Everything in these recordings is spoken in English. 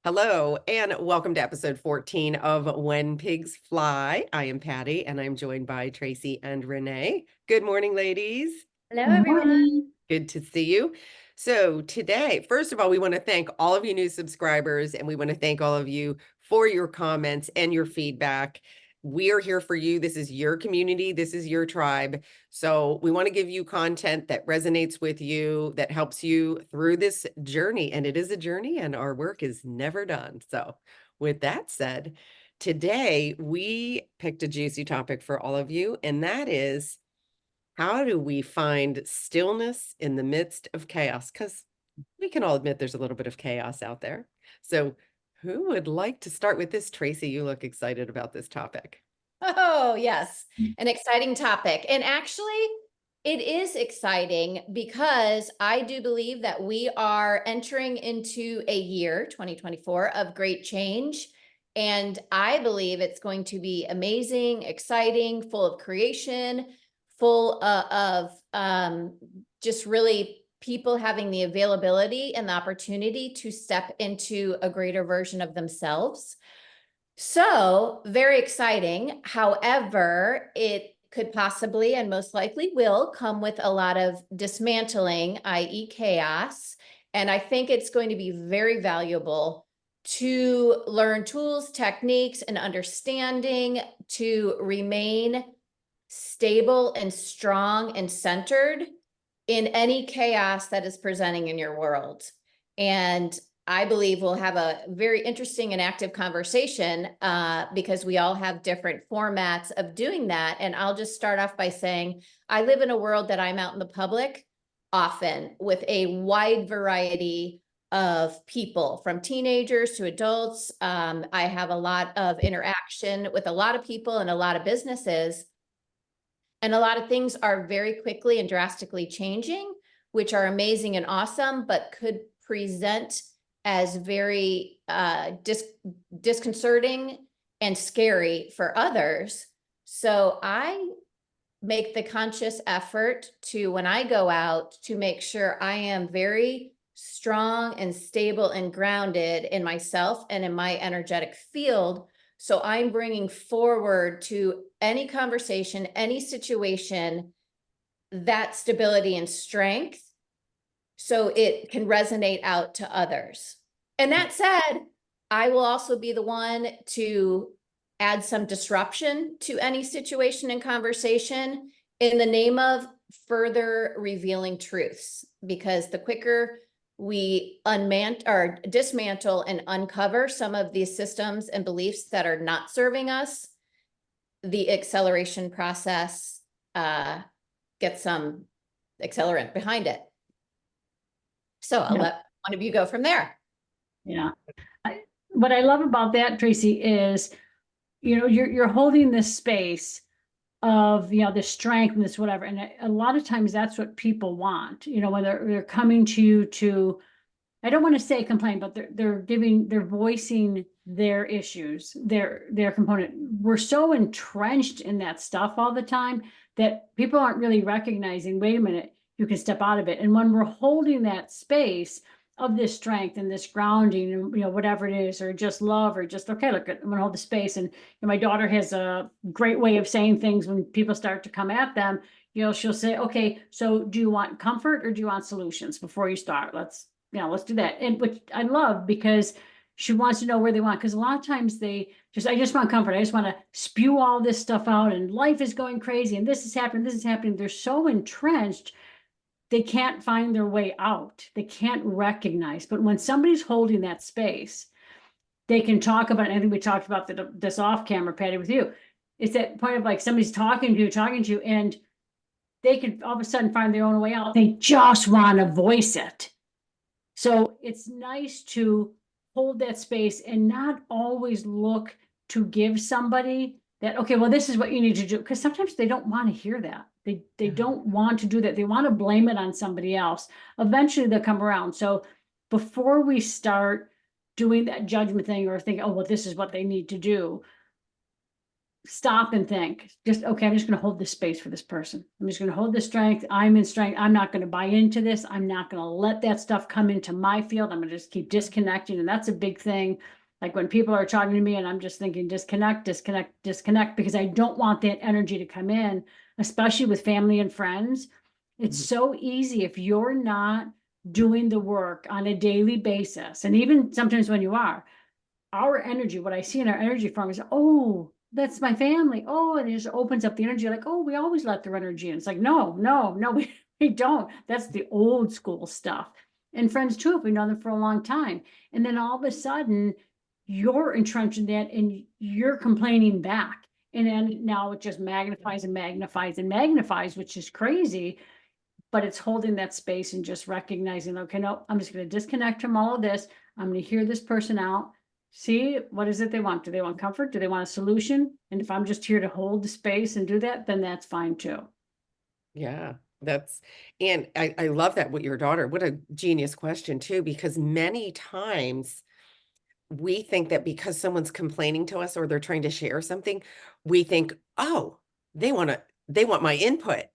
Hello, and welcome to episode 14 of When Pigs Fly. I am Patty, and I'm joined by Tracy and Renee. Good morning, ladies. Hello, Good everyone. morning. Good to see you. So, today, first of all, we want to thank all of you new subscribers, and we want to thank all of you for your comments and your feedback. We are here for you. This is your community, this is your tribe. So, we want to give you content that resonates with you, that helps you through this journey. And it is a journey, and our work is never done. So, with that said, today we picked a juicy topic for all of you, and that is how do we find stillness in the midst of chaos? Because we can all admit there's a little bit of chaos out there. So, who would like to start with this? Tracy, you look excited about this topic. Oh, yes, an exciting topic. And actually, it is exciting because I do believe that we are entering into a year, 2024, of great change. And I believe it's going to be amazing, exciting, full of creation, full of just really people having the availability and the opportunity to step into a greater version of themselves. So very exciting. However, it could possibly and most likely will come with a lot of dismantling, i.e. chaos. And I think it's going to be very valuable to learn tools, techniques, and understanding to remain stable and strong and centered in any chaos that is presenting in your world. And I believe we'll have a very interesting and active conversation because we all have different formats of doing that. And I'll just start off by saying, I live in a world that I'm out in the public often with a wide variety of people, from teenagers to adults. I have a lot of interaction with a lot of people and a lot of businesses. And a lot of things are very quickly and drastically changing, which are amazing and awesome, but could present as very disconcerting and scary for others. So I make the conscious effort to, when I go out, to make sure I am very strong and stable and grounded in myself and in my energetic field. So I'm bringing forward to any conversation, any situation, that stability and strength so it can resonate out to others. And that said, I will also be the one to add some disruption to any situation and conversation in the name of further revealing truths, because the quicker we dismantle and uncover some of these systems and beliefs that are not serving us, the acceleration process gets some accelerant behind it. So I'll let one of you go from there. Yeah. What I love about that, Tracy, is, you're holding this space of, this strength and this whatever. And a lot of times that's what people want, when they're coming to you to, I don't want to say complain, but they're voicing their issues, their component. We're so entrenched in that stuff all the time that people aren't really recognizing, wait a minute, you can step out of it. And when we're holding that space of this strength and this grounding, and whatever it is, or just love, or just, okay, look, I'm gonna hold the space. And my daughter has a great way of saying things when people start to come at them. She'll say, okay, so do you want comfort or do you want solutions before you start? Let's do that. And which I love, because she wants to know where they want. Because a lot of times I just want comfort. I just want to spew all this stuff out, and life is going crazy, and this is happening, this is happening. They're so entrenched, they can't find their way out. They can't recognize. But when somebody's holding that space, they can talk about it. I think we talked about this off camera, Patty, with you. It's that point of, like, somebody's talking to you, and they can all of a sudden find their own way out. They just want to voice it. So it's nice to hold that space and not always look to give somebody that, okay, well, this is what you need to do. Because sometimes they don't want to hear that. They don't want to do that. They want to blame it on somebody else. Eventually they'll come around. So before we start doing that judgment thing or think, oh, well, this is what they need to do, stop and think, just, okay, I'm just going to hold this space for this person. I'm just going to hold the strength. I'm in strength. I'm not going to buy into this. I'm not going to let that stuff come into my field. I'm going to just keep disconnecting. And that's a big thing. Like when people are talking to me and I'm just thinking, disconnect, disconnect, disconnect, because I don't want that energy to come in, especially with family and friends. It's so easy if you're not doing the work on a daily basis. And even sometimes when you are, our energy, what I see in our energy farm is, oh, that's my family. Oh, and it just opens up the energy like, oh, we always let their energy in. It's like, no, no, no, we don't. That's the old school stuff. And friends too, if we've known them for a long time. And then all of a sudden, you're entrenched in that and you're complaining back. And then now it just magnifies and magnifies and magnifies, which is crazy. But it's holding that space and just recognizing, okay, no, I'm just going to disconnect from all of this. I'm going to hear this person out. See, what is it they want? Do they want comfort? Do they want a solution? And if I'm just here to hold the space and do that, then that's fine too. Yeah, and I love that with your daughter. What a genius question too, because many times we think that because someone's complaining to us or they're trying to share something, we think, oh, they want my input,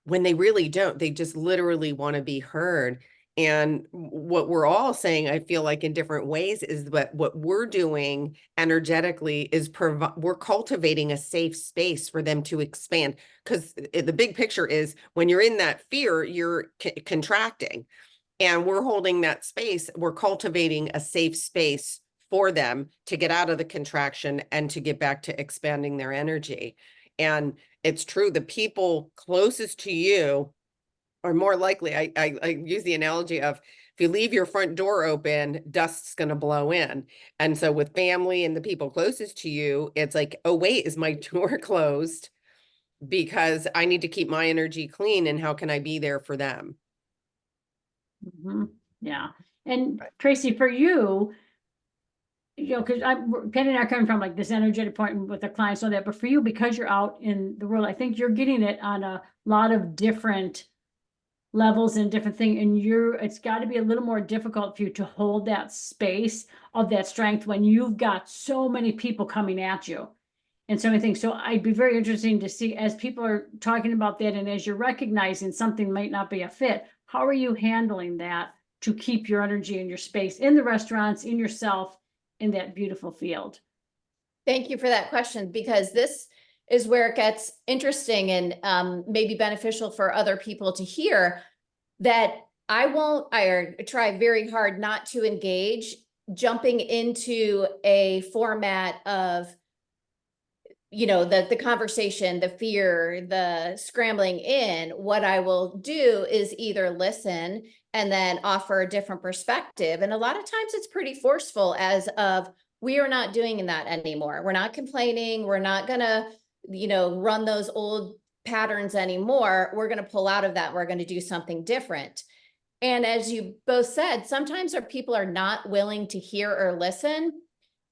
when they really don't. They just literally want to be heard. And what we're all saying, I feel like in different ways, is that what we're doing energetically is we're cultivating a safe space for them to expand. Because the big picture is when you're in that fear, you're contracting, and we're holding that space. We're cultivating a safe space for them to get out of the contraction and to get back to expanding their energy. And it's true, the people closest to you are more likely. I use the analogy of, if you leave your front door open, dust's going to blow in. And so with family and the people closest to you, it's like, oh, wait, is my door closed? Because I need to keep my energy clean. And how can I be there for them? Yeah. And Tracy, for you, because Penny and I are coming from like this energetic point with the clients, all that, but for you, because you're out in the world, I think you're getting it on a lot of different levels and different thing. And it's got to be a little more difficult for you to hold that space of that strength when you've got so many people coming at you and so many things. So I'd be very interesting to see, as people are talking about that, and as you're recognizing something might not be a fit, how are you handling that to keep your energy and your space in the restaurants, in yourself, in that beautiful field? Thank you for that question, because this is where it gets interesting and maybe beneficial for other people to hear, that I try very hard not to engage jumping into a format of, the conversation, the fear, the scrambling in. What I will do is either listen and then offer a different perspective. And a lot of times it's pretty forceful, as of, we are not doing that anymore. We're not complaining. We're not gonna, run those old patterns anymore. We're gonna pull out of that. We're gonna do something different. And as you both said, sometimes our people are not willing to hear or listen.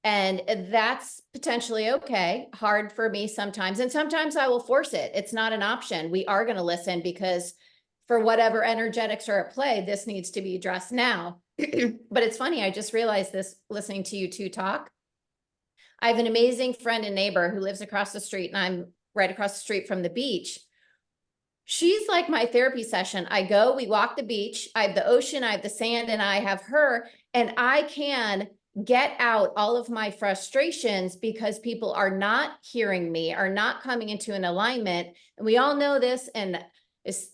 And that's potentially okay. Hard for me sometimes. And sometimes I will force it. It's not an option. We are going to listen, because for whatever energetics are at play, this needs to be addressed now. But it's funny, I just realized this listening to you two talk. I have an amazing friend and neighbor who lives across the street, and I'm right across the street from the beach. She's like my therapy session. I go, we walk the beach, I have the ocean, I have the sand, and I have her, and I can get out all of my frustrations because people are not hearing me, are not coming into an alignment. And we all know this. And it's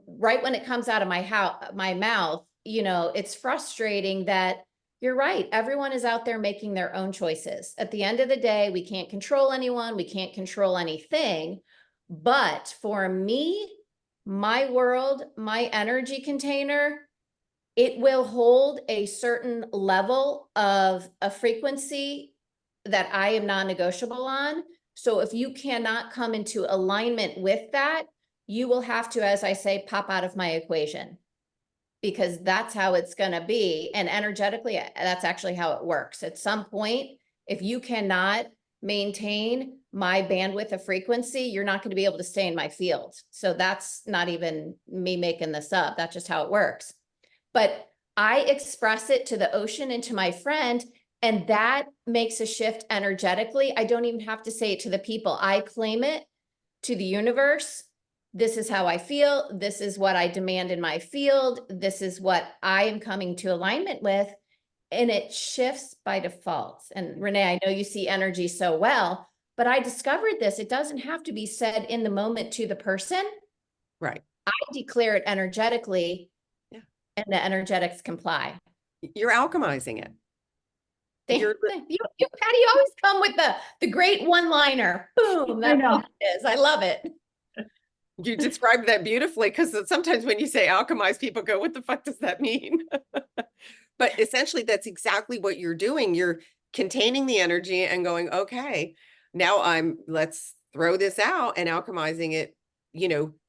right when it comes out of my mouth, it's frustrating that you're right. Everyone is out there making their own choices. At the end of the day, we can't control anyone. We can't control anything. But for me, my world, my energy container, it will hold a certain level of a frequency that I am non-negotiable on. So if you cannot come into alignment with that, you will have to, as I say, pop out of my equation, because that's how it's going to be. And energetically, that's actually how it works. At some point, if you cannot maintain my bandwidth of frequency, you're not going to be able to stay in my field. So that's not even me making this up. That's just how it works. But I express it to the ocean and to my friend, And that makes a shift energetically. I don't even have to say it to the people. I claim it to the universe. This is how I feel. This is what I demand in my field. This is what I am coming to alignment with. And it shifts by default. And Renee, I know you see energy so well, but I discovered this. It doesn't have to be said in the moment to the person. Right. I declare it energetically, Yeah. and the energetics comply. You're alchemizing it. You're Patty, you always come with the great one-liner. Boom, I that's know. what it is. I love it. You described that beautifully, because sometimes when you say alchemize, people go, what the fuck does that mean? But essentially, that's exactly what you're doing. You're containing the energy and going, okay, now let's throw this out and alchemizing it,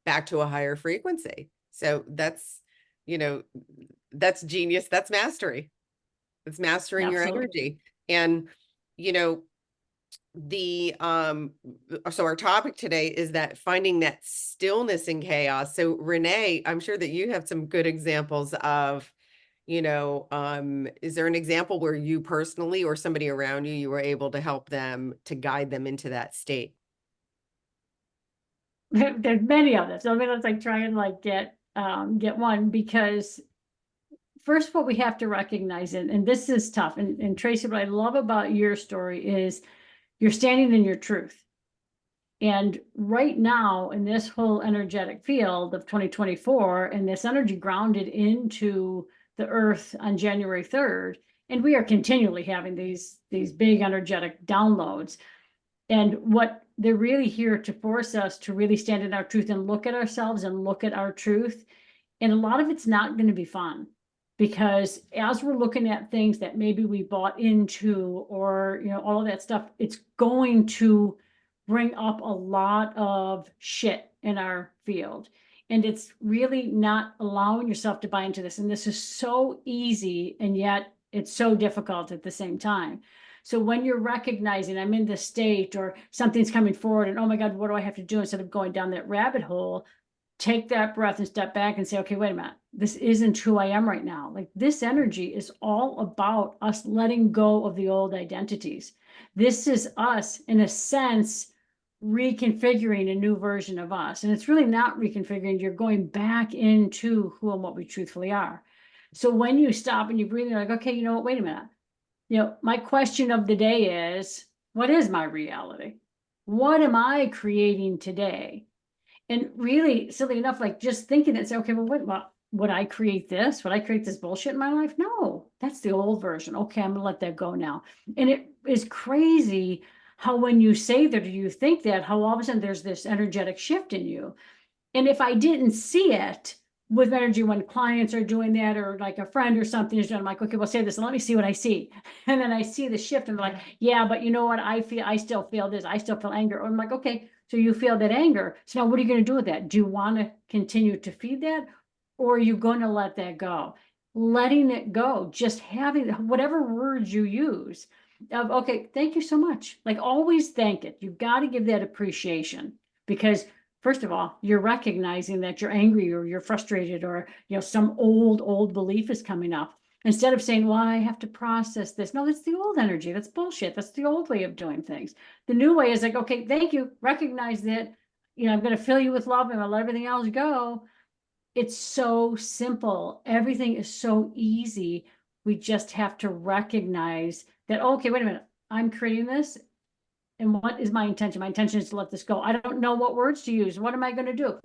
back to a higher frequency. So that's genius. That's mastery. It's mastering your Absolutely. energy. And, you know, so our topic today is that finding that stillness in chaos. So Renee, I'm sure that you have some good examples of, is there an example where you personally or somebody around you were able to help them, to guide them into that state? There's many of them. So let's try and get one, because first what we have to recognize, and this is tough. And Tracy, what I love about your story is you're standing in your truth. And right now, in this whole energetic field of 2024, and this energy grounded into the earth on January 3rd, and we are continually having these big energetic downloads. And what they're really here to force us to really stand in our truth and look at ourselves and look at our truth. And a lot of it's not going to be fun, because as we're looking at things that maybe we bought into, or, all of that stuff, it's going to bring up a lot of shit in our field. And it's really not allowing yourself to buy into this. And this is so easy, and yet it's so difficult at the same time. So when you're recognizing I'm in this state, or something's coming forward, and oh my God, what do I have to do, instead of going down that rabbit hole, take that breath and step back and say, okay, wait a minute, this isn't who I am right now. Like, this energy is all about us letting go of the old identities. This is us, in a sense, reconfiguring a new version of us. And it's really not reconfiguring. You're going back into who and what we truthfully are. So when you stop and you breathe, you're like, okay, you know what, wait a minute. My question of the day is, what is my reality? What am I creating today? And really, silly enough, just thinking and say, okay, well, would I create this? Would I create this bullshit in my life? No, that's the old version. Okay, I'm gonna let that go now. And it is crazy how, when you say that or you think that, how all of a sudden there's this energetic shift in you. And if I didn't see it with energy, when clients are doing that, or like a friend or something is doing, I'm like, okay, well, say this and let me see what I see. And then I see the shift, and they're like, yeah, but you know what? I still feel this. I still feel anger. I'm like, okay, so you feel that anger. So now what are you going to do with that? Do you want to continue to feed that? Or are you going to let that go? Letting it go, just having whatever words you use of, okay, thank you so much. Like, always thank it. You've got to give that appreciation, because first of all, you're recognizing that you're angry, or you're frustrated, or, some old belief is coming up. Instead of saying, well, I have to process this. No, that's the old energy. That's bullshit. That's the old way of doing things. The new way is like, okay, thank you. Recognize that, I'm going to fill you with love, and I'll let everything else go. It's so simple. Everything is so easy. We just have to recognize that, okay, wait a minute. I'm creating this. And what is my intention? My intention is to let this go. I don't know what words to use. What am I going to do?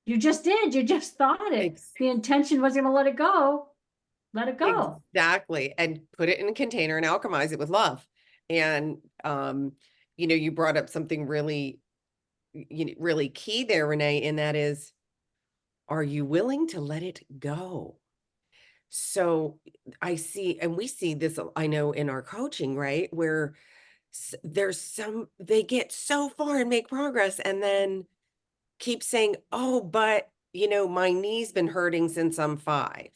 You just did. You just thought it. Ex- The intention was going to let it go. Let it go. Exactly. And put it in a container and alchemize it with love. And, you brought up something really, really key there, Renee, and that is, are you willing to let it go? So I see, and we see this, I know, in our coaching, right? Where they get so far and make progress, and then keep saying, oh, but, my knee's been hurting since I'm 5.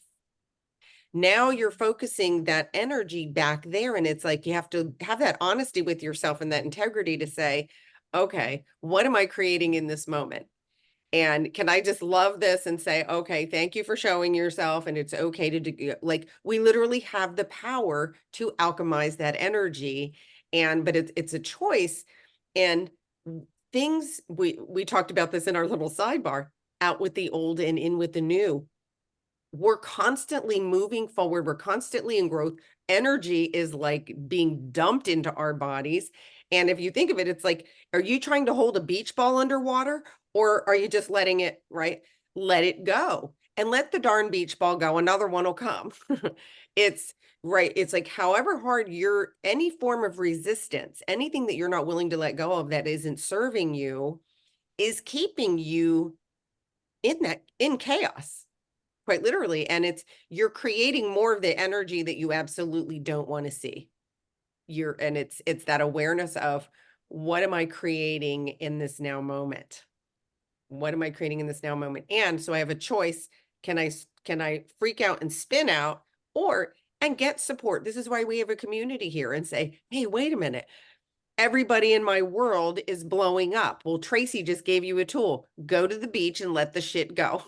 Now you're focusing that energy back there. And it's like, you have to have that honesty with yourself and that integrity to say, okay, what am I creating in this moment? And can I just love this and say, okay, thank you for showing yourself. And it's okay to do, like, we literally have the power to alchemize that energy. And, but it's a choice. And things, we talked about this in our little sidebar, out with the old and in with the new. We're constantly moving forward. We're constantly in growth. Energy is like being dumped into our bodies. And if you think of it, it's like, are you trying to hold a beach ball underwater, or are you just letting it, right? Let it go and let the darn beach ball go. Another one will come. It's right. It's like, however hard any form of resistance, anything that you're not willing to let go of that isn't serving you, is keeping you in chaos, quite literally. And you're creating more of the energy that you absolutely don't want to see. It's that awareness of, what am I creating in this now moment? What am I creating in this now moment? And so I have a choice. Can I freak out and spin out, and get support? This is why we have a community here, and say, hey, wait a minute. Everybody in my world is blowing up. Well, Tracy just gave you a tool. Go to the beach and let the shit go.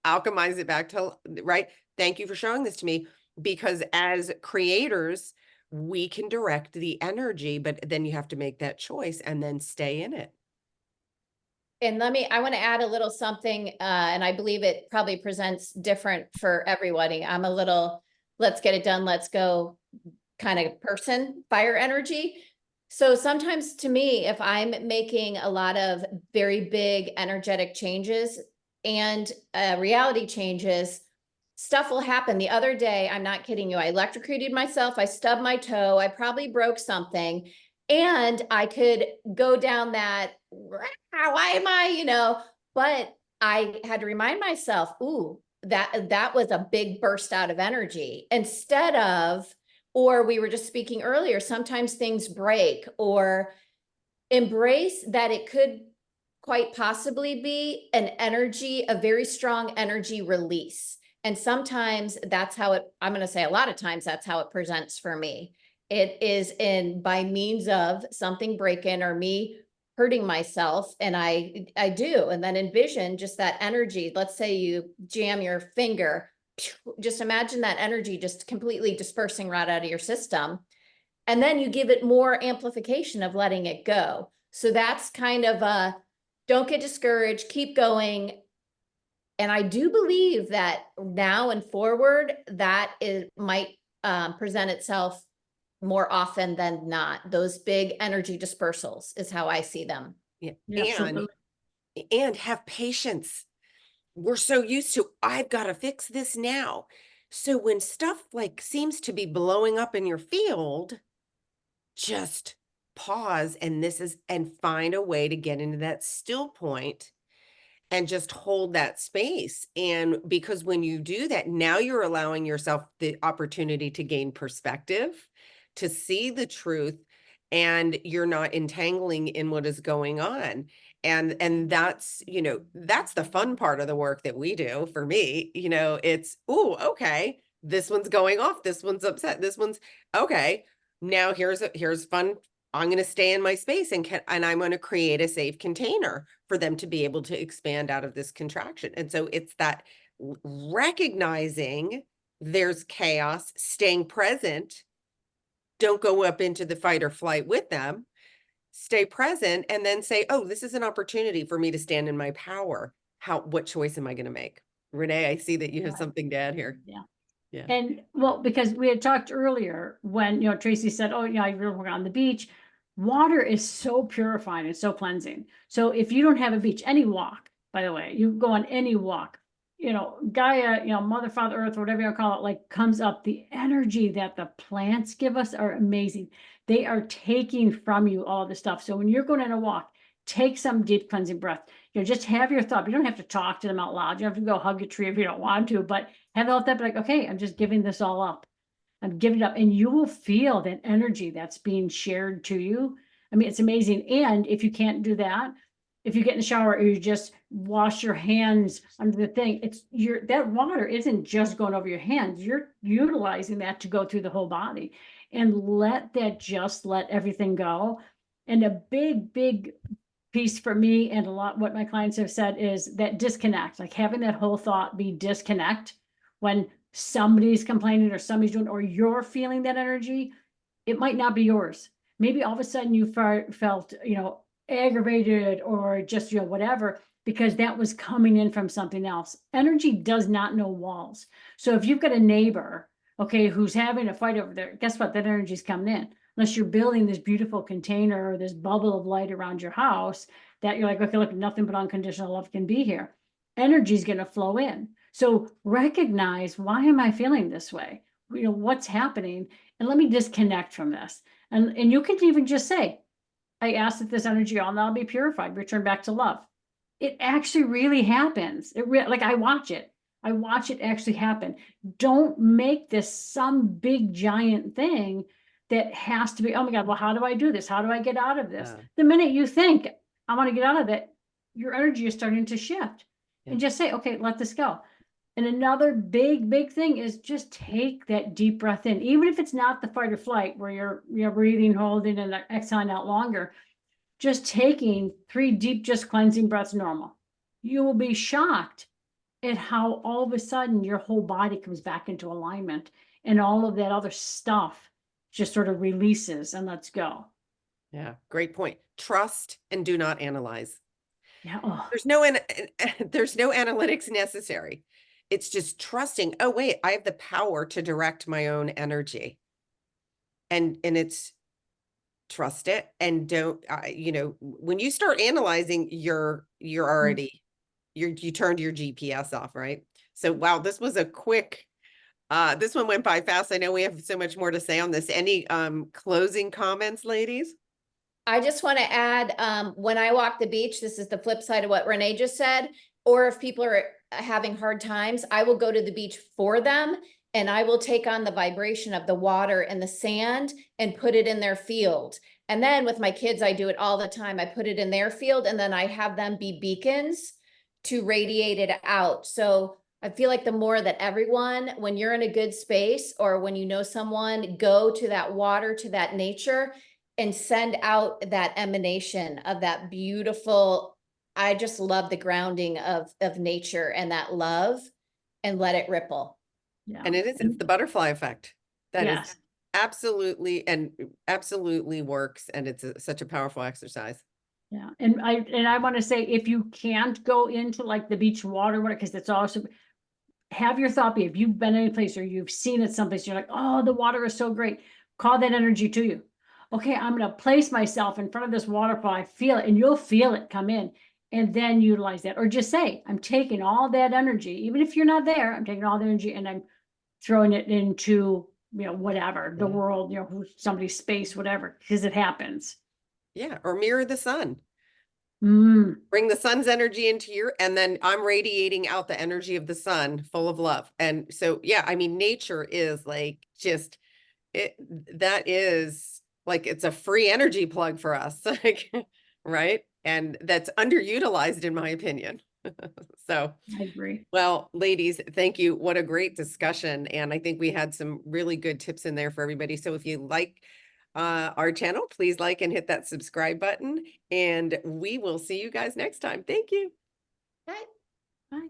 Alchemize it back to, right? Thank you for showing this to me, because as creators, we can direct the energy, but then you have to make that choice and then stay in it. And I want to add a little something, and I believe it probably presents different for everybody. I'm a little, let's get it done, let's go kind of person, fire energy. So sometimes to me, if I'm making a lot of very big energetic changes and reality changes, stuff will happen. The other day, I'm not kidding you, I electrocuted myself, I stubbed my toe, I probably broke something, and I could go down that, why am I, but I had to remind myself, ooh, that was a big burst out of energy, instead of, or we were just speaking earlier, sometimes things break, or embrace that it could quite possibly be an energy, a very strong energy release. And sometimes that's how I'm going to say a lot of times that's how it presents for me. It is by means of something breaking or me hurting myself. And I do. And then envision just that energy. Let's say you jam your finger. Just imagine that energy just completely dispersing right out of your system. And then you give it more amplification of letting it go. So that's kind of don't get discouraged, keep going. And I do believe that now and forward, that might present itself more often than not. Those big energy dispersals is how I see them. Yeah. Absolutely. And have patience. We're so used to, I've got to fix this now. So when stuff like seems to be blowing up in your field, just pause and find a way to get into that still point and just hold that space. And because when you do that, now you're allowing yourself the opportunity to gain perspective, to see the truth, and you're not entangling in what is going on. And that's, that's the fun part of the work that we do. For me, it's, oh, okay, this one's going off, this one's upset, this one's okay. Now here's fun. I'm going to stay in my space, and I'm going to create a safe container for them to be able to expand out of this contraction. And so it's that recognizing there's chaos, staying present. Don't go up into the fight or flight with them. Stay present, and then say, oh, this is an opportunity for me to stand in my power. What choice am I going to make? Renee, I see that you have something to add here. Yeah. Yeah. And well, because we had talked earlier when, Tracy said, oh, yeah, you're on the beach. Water is so purifying and so cleansing. So if you don't have a beach, any walk, by the way, you go on any walk, Gaia, Mother, Father, Earth, whatever you call it, like comes up. The energy that the plants give us are amazing. They are taking from you all the stuff. So when you're going on a walk, take some deep cleansing breath. Just have your thought. You don't have to talk to them out loud. You don't have to go hug a tree if you don't want to, but have all that, be like, okay, I'm just giving this all up. I'm giving it up. And you will feel that energy that's being shared to you. I mean, it's amazing. And if you can't do that, if you get in the shower or you just wash your hands under the thing, that water isn't just going over your hands. You're utilizing that to go through the whole body, and let everything go. And a big, big piece for me and a lot what my clients have said is that disconnect, like having that whole thought be disconnect when somebody's complaining or somebody's doing, or you're feeling that energy, it might not be yours. Maybe all of a sudden you felt, aggravated or just, whatever, because that was coming in from something else. Energy does not know walls. So if you've got a neighbor, okay, who's having a fight over there, guess what? That energy's coming in. Unless you're building this beautiful container or this bubble of light around your house that you're like, okay, look, nothing but unconditional love can be here. Energy's going to flow in. So recognize, why am I feeling this way? What's happening? And let me disconnect from this. And you can even just say, I ask that this energy all now be purified, return back to love. It actually really happens. Like I watch it. I watch it actually happen. Don't make this some big giant thing that has to be, oh my God, well, how do I do this? How do I get out of this? Yeah. The minute you think, I want to get out of it, your energy is starting to shift. Yeah. And just say, okay, let this go. And another big thing is just take that deep breath in, even if it's not the fight or flight where you're breathing, holding, and exhaling out longer. Just taking 3 deep, just cleansing breaths normal. You will be shocked at how all of a sudden your whole body comes back into alignment and all of that other stuff just sort of releases and lets go. Yeah, great point. Trust and do not analyze. Yeah. Oh, There's there's no analytics necessary. It's just trusting, oh wait, I have the power to direct my own energy. And it's trust it and don't, when you start analyzing, you're already, you turned your GPS off, right? So, wow, this was a quick, this one went by fast. I know we have so much more to say on this. Any closing comments, ladies? I just want to add, when I walk the beach, this is the flip side of what Renee just said, or if people are having hard times, I will go to the beach for them and I will take on the vibration of the water and the sand and put it in their field. And then with my kids, I do it all the time. I put it in their field and then I have them be beacons to radiate it out. So I feel like the more that everyone, when you're in a good space or when you know someone, go to that water, to that nature, and send out that emanation of that beautiful, I just love the grounding of nature and that love, and let it ripple. yeah. And it's the butterfly effect. That is Yes. absolutely works. And it's such a powerful exercise. Yeah. And I want to say, if you can't go into like the beach water, because it's also, have your thought be, if you've been any place or you've seen it someplace, you're like, oh, the water is so great. Call that energy to you. Okay, I'm going to place myself in front of this waterfall. I feel it, and you'll feel it come in, and then utilize that. Or just say, I'm taking all that energy, even if you're not there, I'm taking all the energy and I'm throwing it into, whatever, the world, somebody's space, whatever, because it happens. Yeah. Or mirror the sun. Mm, Bring the sun's energy into your, and then I'm radiating out the energy of the sun full of love. And so, yeah, I mean, nature is like just it, that is like, it's a free energy plug for us, like, right? And that's underutilized in my opinion. So, I agree. well, ladies, thank you. What a great discussion. And I think we had some really good tips in there for everybody. So if you like our channel, please like and hit that subscribe button. And we will see you guys next time. Thank you. Bye. Bye.